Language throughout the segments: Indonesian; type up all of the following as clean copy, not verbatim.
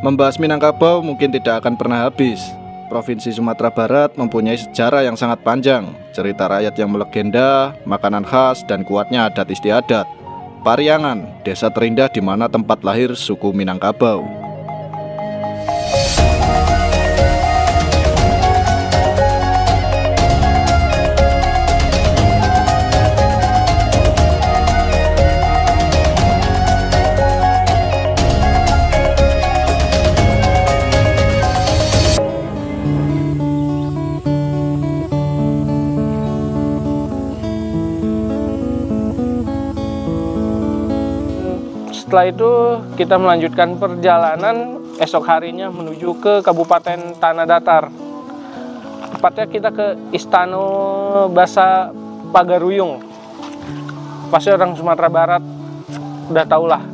Membahas Minangkabau mungkin tidak akan pernah habis. Provinsi Sumatera Barat mempunyai sejarah yang sangat panjang, cerita rakyat yang melegenda, makanan khas, dan kuatnya adat istiadat. Pariangan, desa terindah di mana tempat lahir suku Minangkabau. Setelah itu kita melanjutkan perjalanan esok harinya menuju ke Kabupaten Tanah Datar. Tepatnya kita ke Istana Basa Pagaruyung. Pasti orang Sumatera Barat udah tahulah.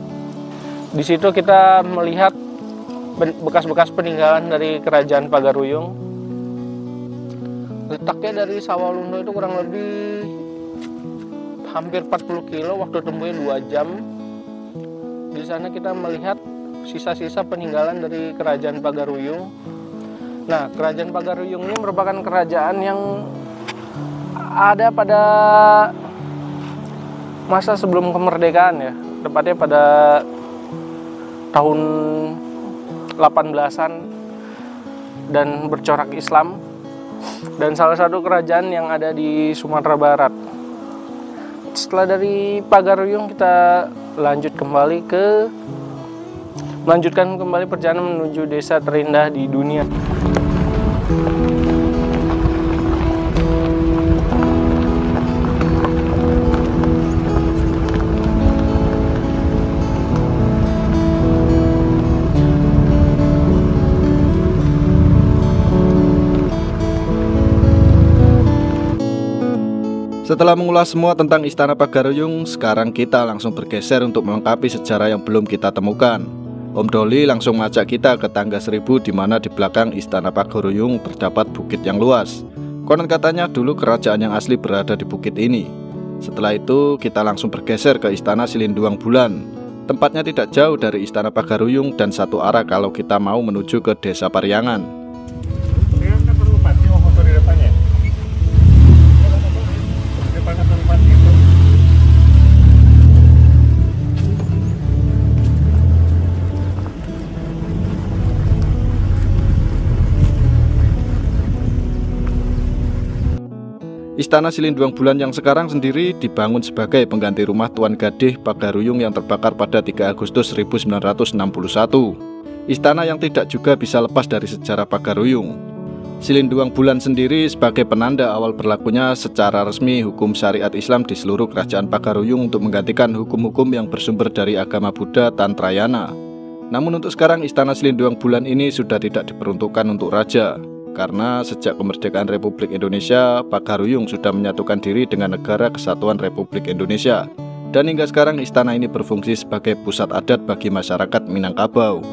Di situ kita melihat bekas-bekas peninggalan dari Kerajaan Pagaruyung. Letaknya dari Sawalunto itu kurang lebih hampir 40 kilo, waktu tempuhnya 2 jam. Di sana kita melihat sisa-sisa peninggalan dari Kerajaan Pagaruyung. Nah, Kerajaan Pagaruyung ini merupakan kerajaan yang ada pada masa sebelum kemerdekaan ya, tepatnya pada tahun 18-an dan bercorak Islam, dan salah satu kerajaan yang ada di Sumatera Barat. Setelah dari Pagaruyung kita melanjutkan kembali perjalanan menuju desa terindah di dunia. Setelah mengulas semua tentang Istana Pagaruyung, sekarang kita langsung bergeser untuk melengkapi sejarah yang belum kita temukan. Om Doli langsung mengajak kita ke Tangga Seribu, di mana di belakang Istana Pagaruyung terdapat bukit yang luas. Konon katanya dulu kerajaan yang asli berada di bukit ini. Setelah itu kita langsung bergeser ke Istana Silinduang Bulan. Tempatnya tidak jauh dari Istana Pagaruyung dan satu arah kalau kita mau menuju ke Desa Pariangan. Istana Silinduang Bulan yang sekarang sendiri dibangun sebagai pengganti rumah Tuan Gadih Pagaruyung yang terbakar pada 3 Agustus 1961. Istana yang tidak juga bisa lepas dari sejarah Pagaruyung. Silinduang Bulan sendiri sebagai penanda awal berlakunya secara resmi hukum syariat Islam di seluruh kerajaan Pagaruyung untuk menggantikan hukum-hukum yang bersumber dari agama Buddha Tantrayana. Namun untuk sekarang Istana Silinduang Bulan ini sudah tidak diperuntukkan untuk raja. Karena sejak kemerdekaan Republik Indonesia, Pagaruyung sudah menyatukan diri dengan Negara Kesatuan Republik Indonesia. Dan hingga sekarang istana ini berfungsi sebagai pusat adat bagi masyarakat Minangkabau.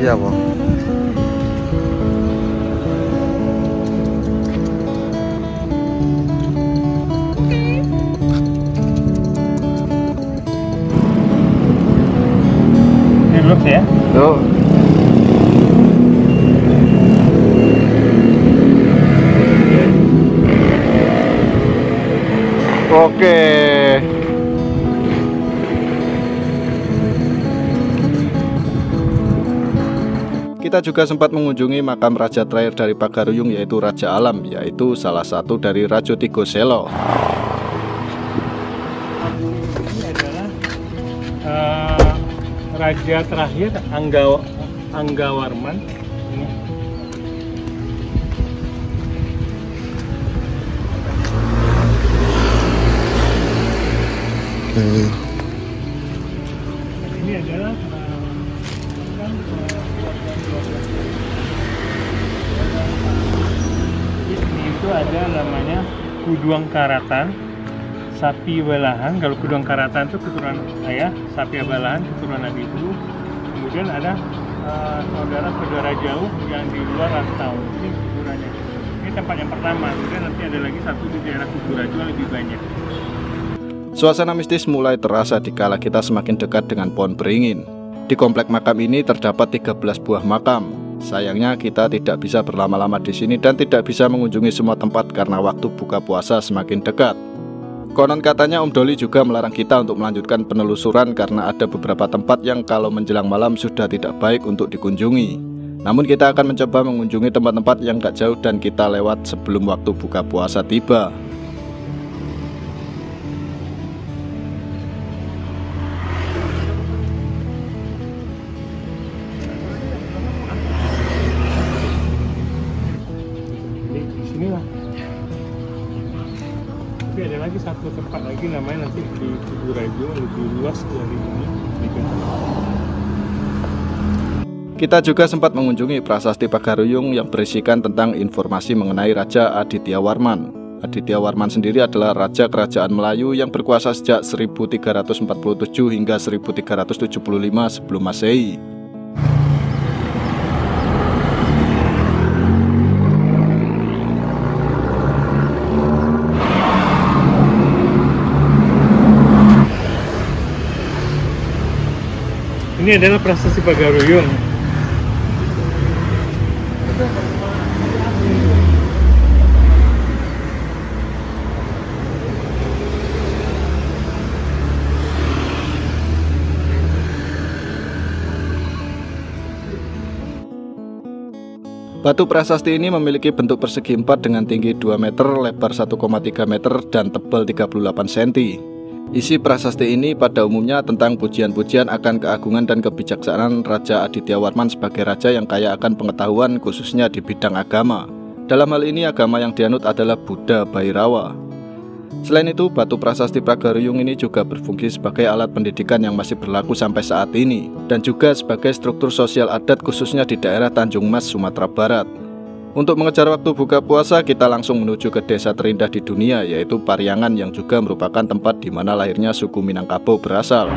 Iya, Bang. Ya. Tuh. Oke. Kita juga sempat mengunjungi makam raja terakhir dari Pagaruyung, yaitu Raja Alam, yaitu salah satu dari Rajo Tigo Selo. Ini adalah raja terakhir Anggawarman. Ini. Ini adalah ini itu ada namanya Kuduang Karatan, sapi Welahan. Kalau Kuduang Karatan itu keturunan ayah, sapi Welahan keturunan ibu. Kemudian ada saudara-saudara jauh yang di luar rantau. Ini keturunannya. Ini tempat yang pertama, kemudian nanti ada lagi satu di daerah Kuburaju lebih banyak. Suasana mistis mulai terasa dikala kita semakin dekat dengan pohon beringin. Di komplek makam ini terdapat 13 buah makam. Sayangnya kita tidak bisa berlama-lama di sini dan tidak bisa mengunjungi semua tempat karena waktu buka puasa semakin dekat. Konon katanya Om Doli juga melarang kita untuk melanjutkan penelusuran karena ada beberapa tempat yang kalau menjelang malam sudah tidak baik untuk dikunjungi. Namun kita akan mencoba mengunjungi tempat-tempat yang gak jauh dan kita lewat sebelum waktu buka puasa tiba. Tapi ada lagi satu tempat lagi namanya nanti di Kuburaju lebih luas dari ini. Kita juga sempat mengunjungi prasasti Pagaruyung yang berisikan tentang informasi mengenai Raja Aditya Warman. Aditya Warman sendiri adalah raja kerajaan Melayu yang berkuasa sejak 1347 hingga 1375 sebelum Masehi. Ini adalah prasasti Pagaruyung. Batu prasasti ini memiliki bentuk persegi 4 dengan tinggi 2 meter, lebar 1,3 meter, dan tebal 38 cm. Isi prasasti ini pada umumnya tentang pujian-pujian akan keagungan dan kebijaksanaan Raja Aditya Warman sebagai raja yang kaya akan pengetahuan khususnya di bidang agama. Dalam hal ini agama yang dianut adalah Buddha Bhairawa. Selain itu, batu prasasti Pagaruyung ini juga berfungsi sebagai alat pendidikan yang masih berlaku sampai saat ini, dan juga sebagai struktur sosial adat khususnya di daerah Tanjung Mas, Sumatera Barat. Untuk mengejar waktu buka puasa, kita langsung menuju ke desa terindah di dunia, yaitu Pariangan, yang juga merupakan tempat di mana lahirnya suku Minangkabau berasal.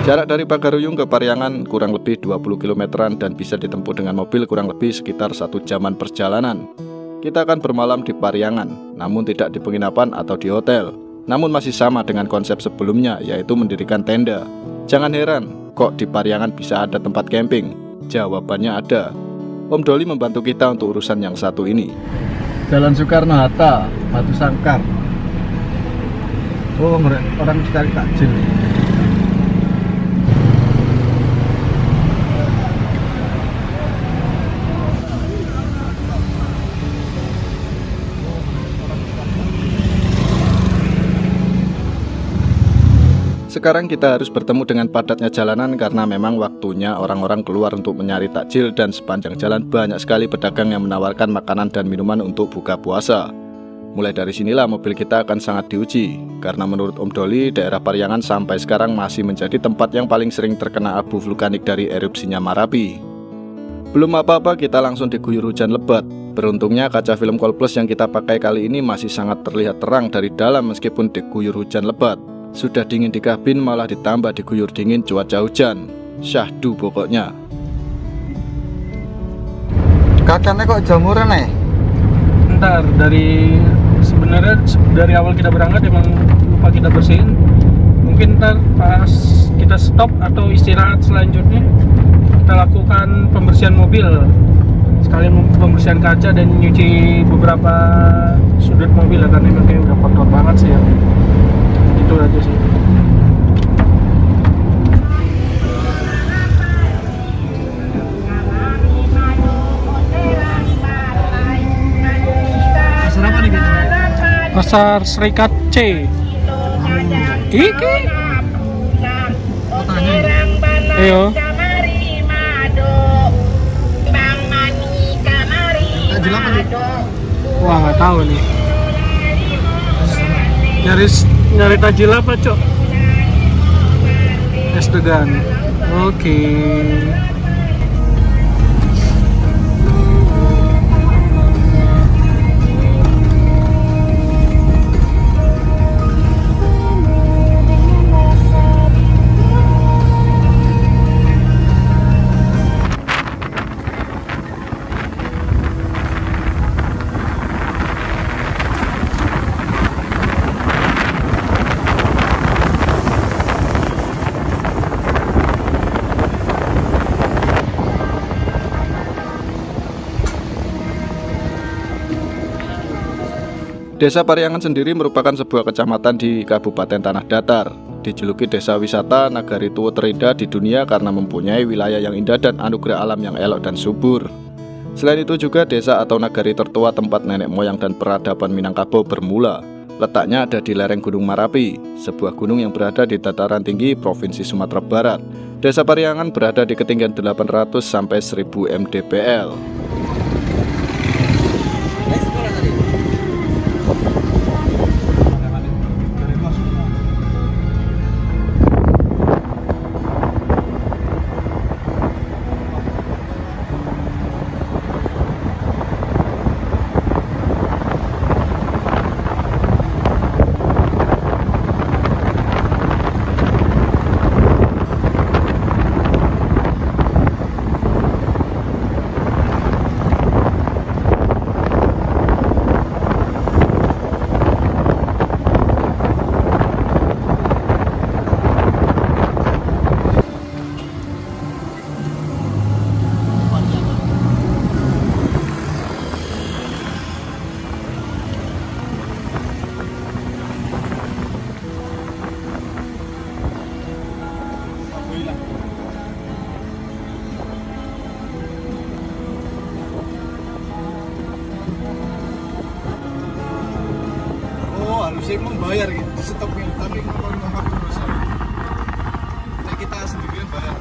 Jarak dari Pagaruyung ke Pariangan kurang lebih 20 kilometeran dan bisa ditempuh dengan mobil kurang lebih sekitar 1 jaman perjalanan. Kita akan bermalam di Pariangan, namun tidak di penginapan atau di hotel. Namun masih sama dengan konsep sebelumnya, yaitu mendirikan tenda. Jangan heran, kok di Pariangan bisa ada tempat camping? Jawabannya ada. Om Doli membantu kita untuk urusan yang satu ini. Jalan Soekarno-Hatta, Batu Sangkar. Oh, orang cari takjil. Sekarang kita harus bertemu dengan padatnya jalanan karena memang waktunya orang-orang keluar untuk mencari takjil dan sepanjang jalan banyak sekali pedagang yang menawarkan makanan dan minuman untuk buka puasa. Mulai dari sinilah mobil kita akan sangat diuji, karena menurut Om Doli, daerah Pariangan sampai sekarang masih menjadi tempat yang paling sering terkena abu vulkanik dari erupsinya Marapi. Belum apa-apa kita langsung diguyur hujan lebat. Beruntungnya kaca film Kohl Plus yang kita pakai kali ini masih sangat terlihat terang dari dalam meskipun diguyur hujan lebat. Sudah dingin di kabin malah ditambah diguyur dingin cuaca hujan. Syahdu pokoknya. Kacanya kok jamuran nih? Ntar sebenarnya dari awal kita berangkat emang lupa kita bersihin. Mungkin ntar pas kita stop atau istirahat selanjutnya kita lakukan pembersihan mobil, sekalian pembersihan kaca dan nyuci beberapa sudut mobil ya, karena memang kayak udah kotor banget sih ya. Itu aja sih. Pasar apa nih? Pasar Serikat C. Iki. Ayo. Takjil apa nih? Wah, nggak tahu nih. Nyari takjil apa, Cok? Es degan. Oke. Desa Pariangan sendiri merupakan sebuah kecamatan di Kabupaten Tanah Datar. Dijuluki desa wisata Nagari Tuwo terindah di dunia karena mempunyai wilayah yang indah dan anugerah alam yang elok dan subur. Selain itu juga desa atau nagari tertua tempat nenek moyang dan peradaban Minangkabau bermula. Letaknya ada di lereng Gunung Marapi, sebuah gunung yang berada di dataran tinggi Provinsi Sumatera Barat. Desa Pariangan berada di ketinggian 800 sampai 1000 mdpl. Harusnya membayar gitu, stopnya, tapi kalau nomor terus kita sendirian bayar.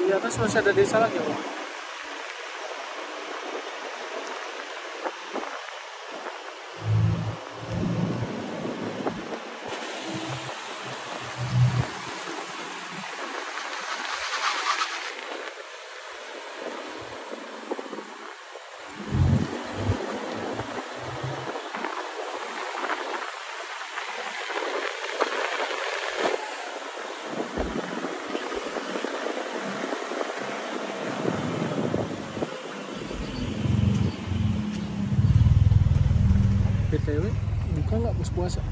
Di atas masih ada desa lagi, Pak. BTW, buka nggak pas puasa?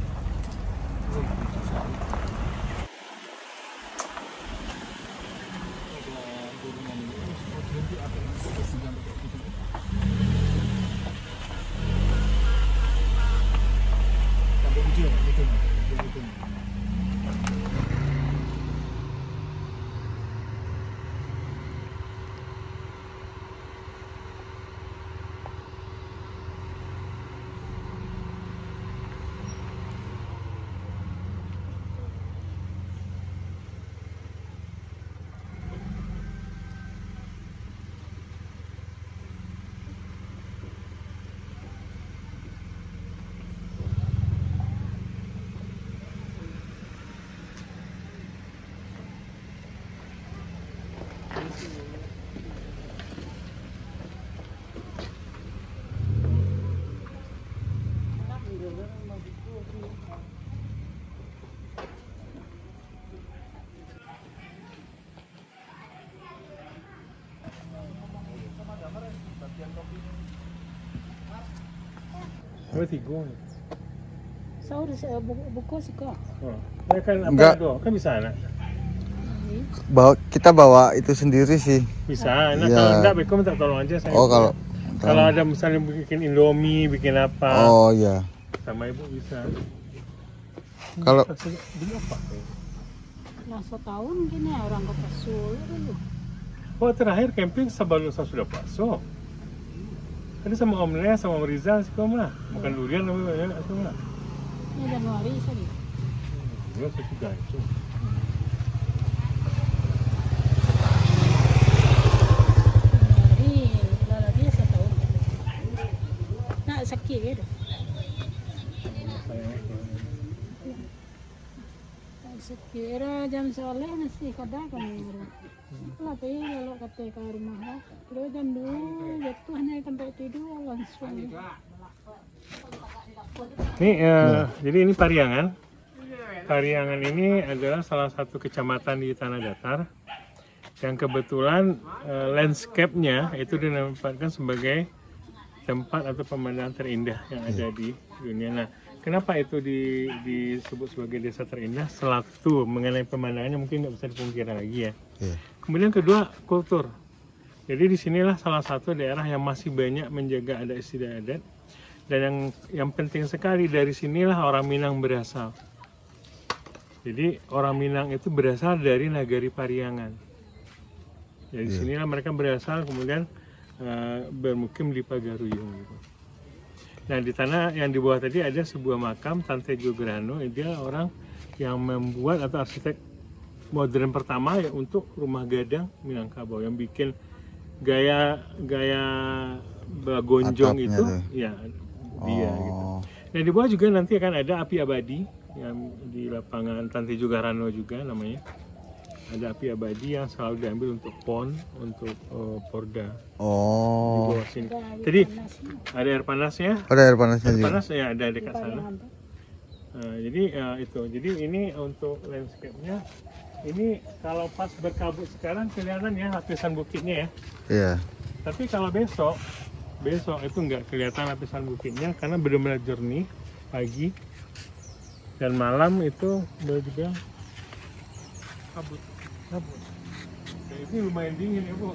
Apa tiga? Saurus buku sih kok. Oh, ya kan apa Enggak. itu? Kan bisa anak. Kita bawa itu sendiri sih. Bisa. Nah, Iya. kalau enggak Beko minta tolong aja saya. Oh, kalau ada misalnya bikin Indomie, bikin apa, oh ya. sama ibu bisa. Kalau Dulu apa? Nah, setahun gini orang ke Pasul dulu. Oh, terakhir camping sebelum saya sudah puasa. Tadi sama Om Lea, sama Om Rizal sih kamu lah. Makan durian tapi banyak itu lah. Ini Januari tadi. Ya, saya juga itu. Januari, lagi setahun. Nah, sakit gitu. Sekira jam soleh nasi kada kami bro. Tapi kalau kata ke rumah lah, kalau jam 2 jatuh hanya tempat tidur langsung. Ini jadi ini Pariangan. Pariangan ini adalah salah satu kecamatan di Tanah Datar yang kebetulan landscape-nya itu dinamakan sebagai tempat atau pemandangan terindah yang ada di dunia. Nah, kenapa itu disebut sebagai desa terindah? Satu, mengenai pemandangannya mungkin nggak bisa dipungkiri lagi ya. Iya. Kemudian kedua, kultur. Jadi disinilah salah satu daerah yang masih banyak menjaga adat istiadat. Dan yang penting sekali dari sinilah orang Minang berasal. Jadi orang Minang itu berasal dari Nagari Pariangan. Dari sinilah mereka berasal, kemudian bermukim di Pagaruyung. Gitu. Nah, di tanah yang di bawah tadi ada sebuah makam Tante Jograno. Dia orang yang membuat atau arsitek modern pertama ya untuk rumah gadang Minangkabau, yang bikin gaya bagonjong Atapnya itu tuh. ya dia gitu. Oh. Nah, di bawah juga nanti akan ada api abadi yang di lapangan Tante Jograno juga namanya. Ada api abadi yang selalu diambil untuk PON, untuk Porda di Oh. bawah sini. Jadi ada air panasnya. Ada air panasnya Air juga. panas ya ada dekat sana. Jadi itu. Jadi ini untuk landscape-nya. Ini kalau pas berkabut sekarang kelihatan ya lapisan bukitnya ya. Iya. Tapi kalau besok itu nggak kelihatan lapisan bukitnya karena benar-benar jernih pagi dan malam itu juga kabut. Nah, ini lumayan dingin ya Bu.